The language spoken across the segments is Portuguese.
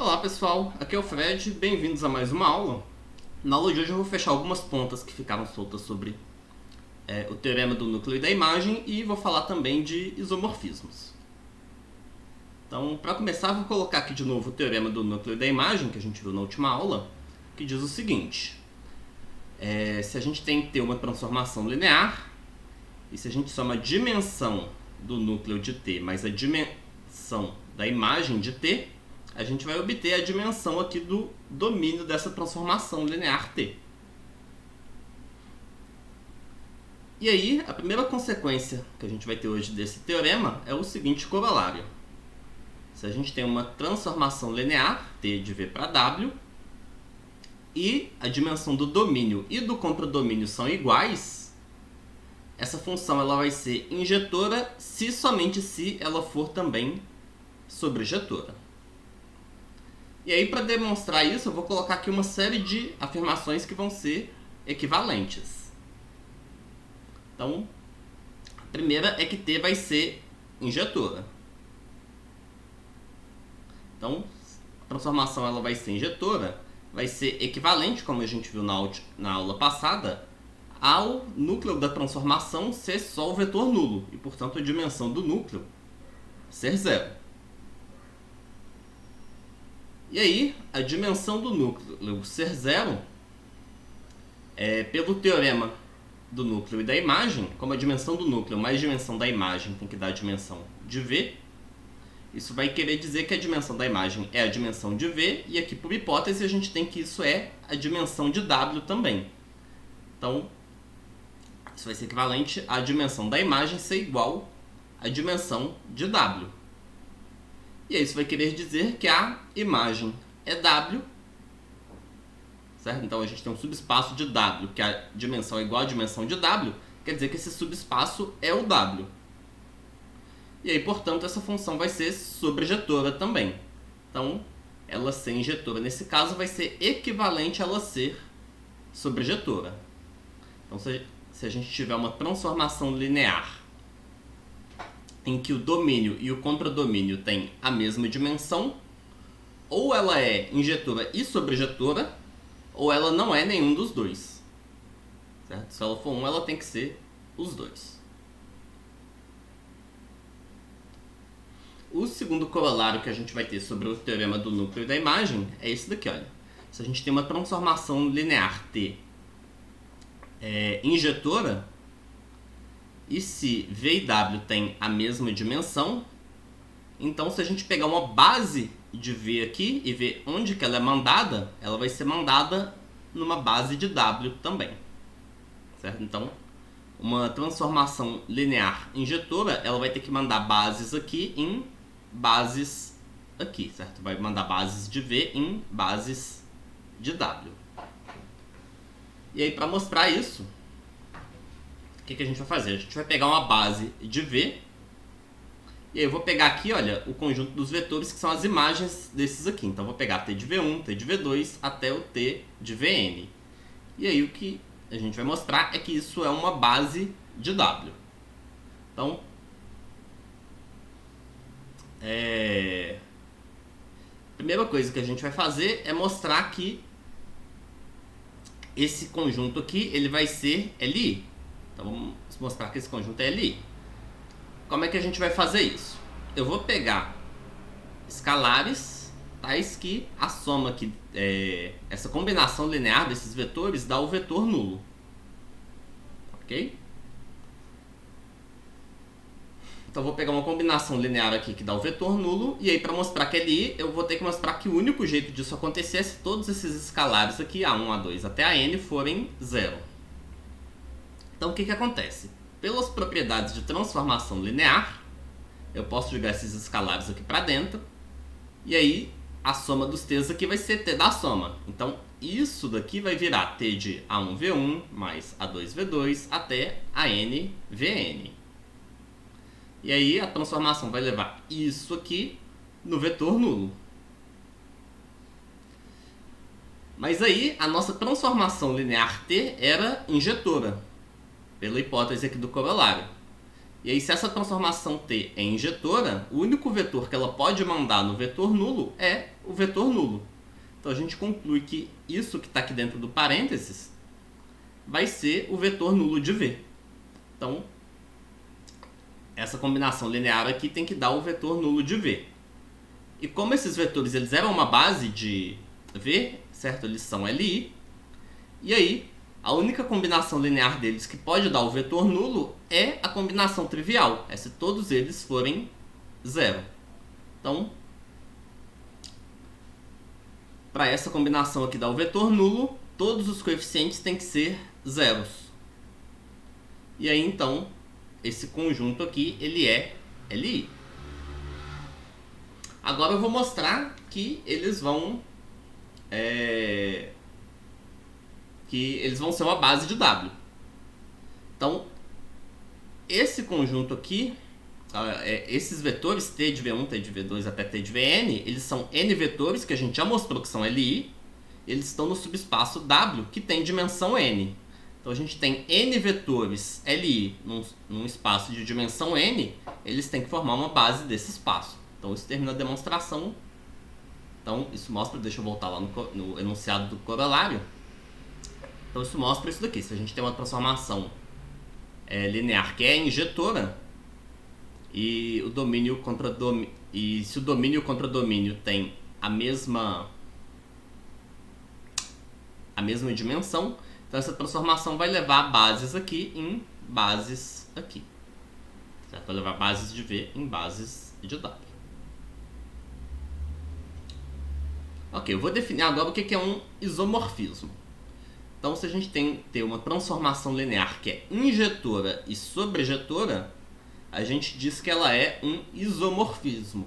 Olá pessoal, aqui é o Fred, bem-vindos a mais uma aula. Na aula de hoje eu vou fechar algumas pontas que ficaram soltas sobre o teorema do núcleo e da imagem e vou falar também de isomorfismos. Então, para começar, eu vou colocar aqui de novo o teorema do núcleo e da imagem, que a gente viu na última aula, que diz o seguinte: se a gente tem que ter uma transformação linear, e se a gente soma a dimensão do núcleo de T mais a dimensão da imagem de T, a gente vai obter a dimensão aqui do domínio dessa transformação linear T. E aí, a primeira consequência que a gente vai ter hoje desse teorema é o seguinte corolário. Se a gente tem uma transformação linear, T de V para W, e a dimensão do domínio e do contradomínio são iguais, essa função ela vai ser injetora se somente se ela for também sobrejetora. E aí, para demonstrar isso, eu vou colocar aqui uma série de afirmações que vão ser equivalentes. Então, a primeira é que T vai ser injetora. Então, a transformação ela vai ser injetora, vai ser equivalente, como a gente viu na aula passada, ao núcleo da transformação ser só o vetor nulo, e, portanto, a dimensão do núcleo ser zero. E aí, a dimensão do núcleo ser zero, pelo teorema do núcleo e da imagem, como a dimensão do núcleo mais dimensão da imagem tem que dar a dimensão de V, isso vai querer dizer que a dimensão da imagem é a dimensão de V, e aqui, por hipótese, a gente tem que isso é a dimensão de W também. Então, isso vai ser equivalente à dimensão da imagem ser igual à dimensão de W. E aí isso vai querer dizer que a imagem é W, certo? Então a gente tem um subespaço de W, que a dimensão é igual à dimensão de W, quer dizer que esse subespaço é o W. E aí, portanto, essa função vai ser sobrejetora também. Então, ela ser injetora nesse caso vai ser equivalente a ela ser sobrejetora. Então, se a gente tiver uma transformação linear em que o domínio e o contradomínio têm a mesma dimensão, ou ela é injetora e sobrejetora, ou ela não é nenhum dos dois. Certo? Se ela for um, ela tem que ser os dois. O segundo corolário que a gente vai ter sobre o teorema do núcleo e da imagem é esse daqui, olha. Se a gente tem uma transformação linear T injetora, e se V e W têm a mesma dimensão, então se a gente pegar uma base de V aqui e ver onde que ela é mandada, ela vai ser mandada numa base de W também. Certo? Então, uma transformação linear injetora, ela vai ter que mandar bases aqui em bases aqui, certo? Vai mandar bases de V em bases de W. E aí, para mostrar isso, o que a gente vai fazer? A gente vai pegar uma base de V, e aí eu vou pegar aqui, olha, o conjunto dos vetores que são as imagens desses aqui. Então eu vou pegar T de V1, T de V2 até o T de Vn. E aí o que a gente vai mostrar é que isso é uma base de W. Então, a primeira coisa que a gente vai fazer é mostrar que esse conjunto aqui ele vai ser Li. Então vamos mostrar que esse conjunto é Li. Como é que a gente vai fazer isso? Eu vou pegar escalares tais que a soma aqui, essa combinação linear desses vetores dá o vetor nulo. Ok? Então eu vou pegar uma combinação linear aqui que dá o vetor nulo, e aí para mostrar que é Li, eu vou ter que mostrar que o único jeito disso acontecer é se todos esses escalares aqui, A1, A2 até a N, forem zero. Então o que acontece? Pelas propriedades de transformação linear, eu posso jogar esses escalares aqui para dentro, e aí a soma dos t's aqui vai ser T da soma. Então isso daqui vai virar T de A1V1 mais A2V2 até a N Vn. E aí a transformação vai levar isso aqui no vetor nulo. Mas aí a nossa transformação linear T era injetora, pela hipótese aqui do corolário. E aí, se essa transformação T é injetora, o único vetor que ela pode mandar no vetor nulo é o vetor nulo. Então a gente conclui que isso que está aqui dentro do parênteses vai ser o vetor nulo de V. Então, essa combinação linear aqui tem que dar o vetor nulo de V. E como esses vetores eles eram uma base de V, certo? Eles são LI. E aí, a única combinação linear deles que pode dar o vetor nulo é a combinação trivial. É se todos eles forem zero. Então, para essa combinação aqui dar o vetor nulo, todos os coeficientes têm que ser zeros. E aí, então, esse conjunto aqui, ele é LI. Agora eu vou mostrar que eles vão ser uma base de W. Então, esse conjunto aqui, esses vetores T de V1, T de V2 até T de Vn, eles são N vetores, que a gente já mostrou que são LI. Eles estão no subespaço W, que tem dimensão N. Então, a gente tem N vetores LI num espaço de dimensão N, eles têm que formar uma base desse espaço. Então, isso termina a demonstração. Então, isso mostra, deixa eu voltar lá no enunciado do corolário. Então, isso mostra isso daqui. Se a gente tem uma transformação linear que é injetora, e o domínio contra domínio, e se o domínio contra domínio tem a mesma dimensão, então essa transformação vai levar bases aqui em bases aqui. Certo? Vai levar bases de V em bases de W. Ok, eu vou definir agora o que é um isomorfismo. Então, se a gente tem uma transformação linear que é injetora e sobrejetora, a gente diz que ela é um isomorfismo.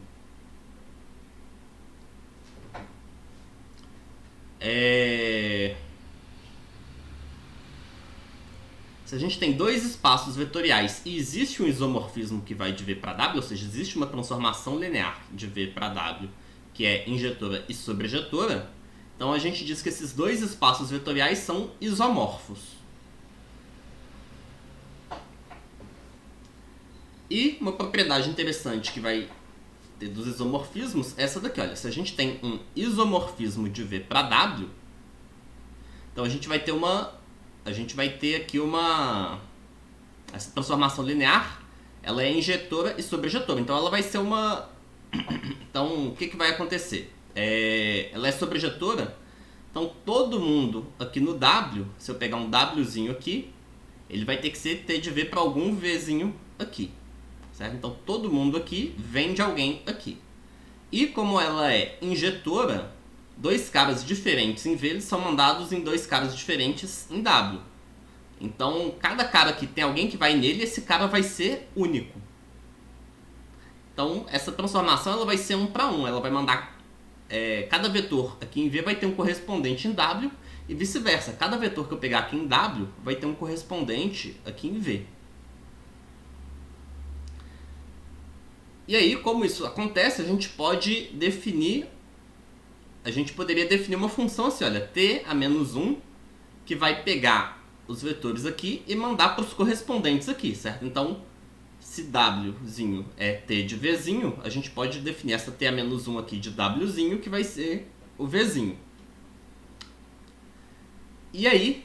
Se a gente tem dois espaços vetoriais e existe um isomorfismo que vai de V para W, ou seja, existe uma transformação linear de V para W, que é injetora e sobrejetora, então a gente diz que esses dois espaços vetoriais são isomorfos. E uma propriedade interessante que vai ter dos isomorfismos é essa daqui, olha. Se a gente tem um isomorfismo de V para W, então a gente vai ter aqui essa transformação linear, ela é injetora e sobrejetora. Então ela vai ser uma... Então o que vai acontecer? Ela é sobrejetora, então todo mundo aqui no W, se eu pegar um Wzinho aqui, ele vai ter que ser T de V para algum Vzinho aqui. Certo? Então todo mundo aqui vem de alguém aqui. E como ela é injetora, dois caras diferentes em V eles são mandados em dois caras diferentes em W. Então cada cara que tem alguém que vai nele, esse cara vai ser único. Então essa transformação ela vai ser 1 para 1. Ela vai mandar cada vetor aqui em V vai ter um correspondente em W e vice-versa. Cada vetor que eu pegar aqui em W vai ter um correspondente aqui em V. E aí, como isso acontece, a gente poderia definir uma função assim, olha, T a menos 1, que vai pegar os vetores aqui e mandar para os correspondentes aqui, certo? Então, se Wzinho é T de Vzinho, a gente pode definir essa T a menos 1 aqui de Wzinho, que vai ser o Vzinho. E aí,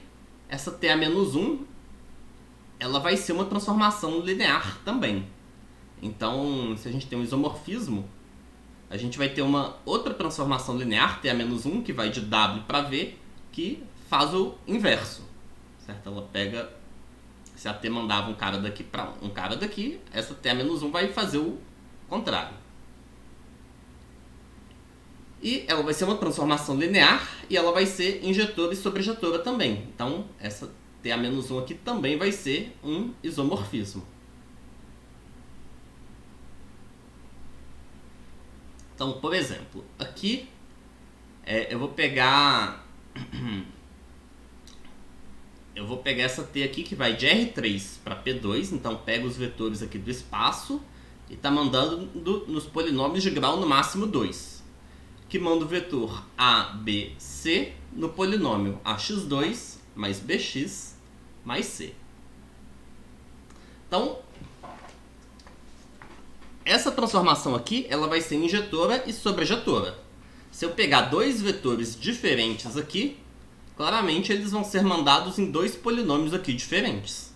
essa T a menos 1, ela vai ser uma transformação linear também. Então, se a gente tem um isomorfismo, a gente vai ter uma outra transformação linear, T a menos 1, que vai de W para V, que faz o inverso. Certo? Ela pega... Se a T mandava um cara daqui para um cara daqui, essa T a menos 1 vai fazer o contrário. E ela vai ser uma transformação linear e ela vai ser injetora e sobrejetora também. Então, essa T a menos 1 aqui também vai ser um isomorfismo. Então, por exemplo, aqui eu vou pegar essa T aqui que vai de R3 para P2, então pega os vetores aqui do espaço e está mandando nos polinômios de grau no máximo 2, que manda o vetor A, B, C no polinômio AX2 mais BX mais C. Então, essa transformação aqui ela vai ser injetora e sobrejetora. Se eu pegar dois vetores diferentes aqui, claramente eles vão ser mandados em dois polinômios aqui diferentes.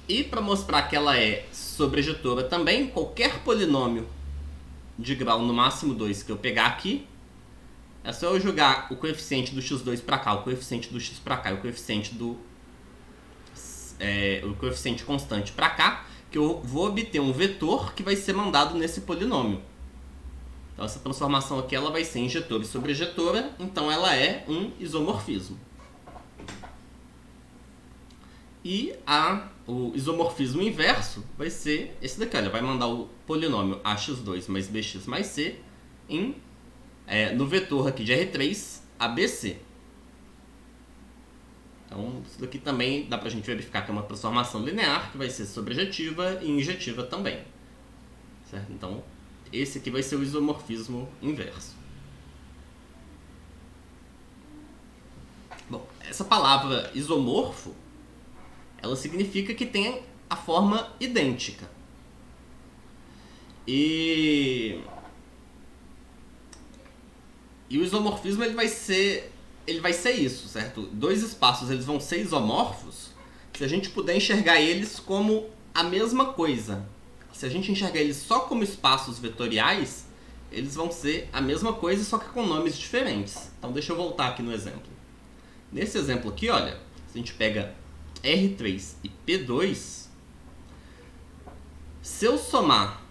E para mostrar que ela é sobrejetora também, qualquer polinômio de grau no máximo 2 que eu pegar aqui, é só eu jogar o coeficiente do x2 para cá, o coeficiente do x para cá e o coeficiente constante para cá, que eu vou obter um vetor que vai ser mandado nesse polinômio. Então essa transformação aqui ela vai ser injetora e sobrejetora, então ela é um isomorfismo. E o isomorfismo inverso vai ser esse daqui, olha, vai mandar o polinômio ax2 mais bx mais c no vetor aqui de R3, ABC. Então isso daqui também dá pra gente verificar que é uma transformação linear, que vai ser sobrejetiva e injetiva também. Certo? Então esse aqui vai ser o isomorfismo inverso. Bom, essa palavra isomorfo, ela significa que tem a forma idêntica. E o isomorfismo ele vai ser isso, certo? Dois espaços eles vão ser isomorfos se a gente puder enxergar eles como a mesma coisa. Se a gente enxergar eles só como espaços vetoriais, eles vão ser a mesma coisa, só que com nomes diferentes. Então deixa eu voltar aqui no exemplo. Nesse exemplo aqui, olha, se a gente pega R3 e P2, se eu somar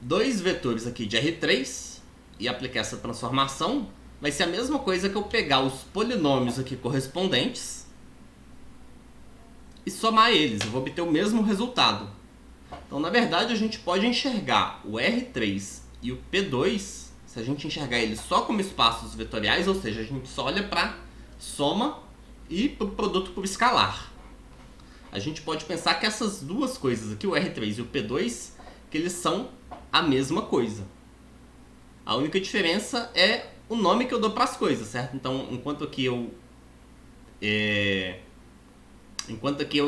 dois vetores aqui de R3 e aplicar essa transformação, vai ser a mesma coisa que eu pegar os polinômios aqui correspondentes e somar eles. Eu vou obter o mesmo resultado. Então, na verdade, a gente pode enxergar o R3 e o P2, se a gente enxergar eles só como espaços vetoriais, ou seja, a gente só olha para soma e para o produto por escalar. A gente pode pensar que essas duas coisas aqui, o R3 e o P2, que eles são a mesma coisa. A única diferença é o nome que eu dou para as coisas, certo? Então, enquanto aqui eu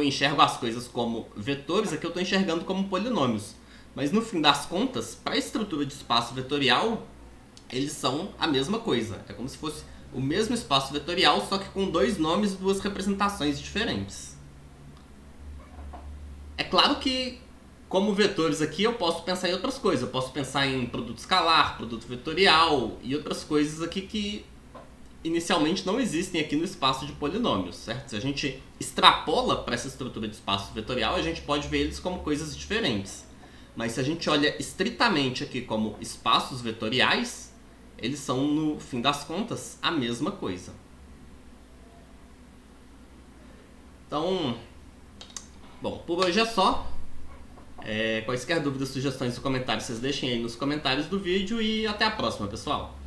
enxergo as coisas como vetores, aqui eu estou enxergando como polinômios. Mas no fim das contas, para a estrutura de espaço vetorial, eles são a mesma coisa. É como se fosse o mesmo espaço vetorial, só que com dois nomes e duas representações diferentes. É claro que, como vetores aqui, eu posso pensar em outras coisas. Eu posso pensar em produto escalar, produto vetorial e outras coisas aqui que inicialmente não existem aqui no espaço de polinômios, certo? Se a gente extrapola para essa estrutura de espaço vetorial, a gente pode ver eles como coisas diferentes. Mas se a gente olha estritamente aqui como espaços vetoriais, eles são, no fim das contas, a mesma coisa. Então, bom, por hoje é só. Quaisquer dúvidas, sugestões ou comentários, vocês deixem aí nos comentários do vídeo e até a próxima, pessoal!